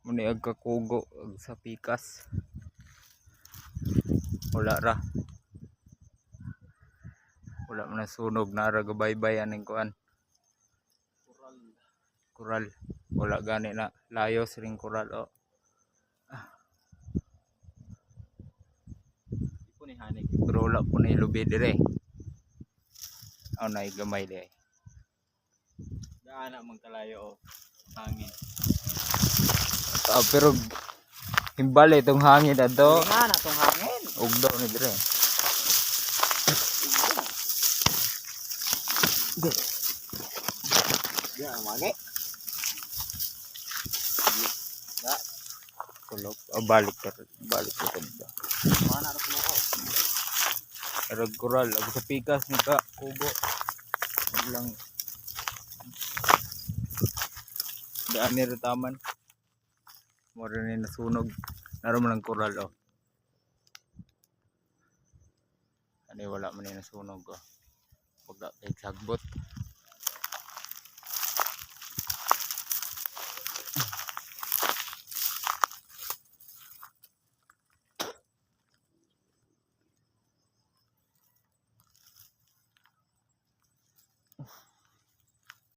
Muni ag kakugo ag sa pikas. Wala ra. Wala man na sunog na ra gabaybay aning kuan. Kural. Wala gani na layos ring kural o. Ipo ni hanik pero wala po ni lubi dire. Aw na gamay dire. Daana man kalayo o hangin. Pero himbali itong hangin ato. Nga na itong hangin. Ugdo ni dire. Ya, magi. Ya, Kulog. Balik ka tanda. mana na puno ko. Arag kural. Ag sa pikas ni ka kugo. Lang daan ni retaman. Mura ni nasunog. Naroon lang kural o. Ani wala man ni nasunog o. Pagka kay sagbot.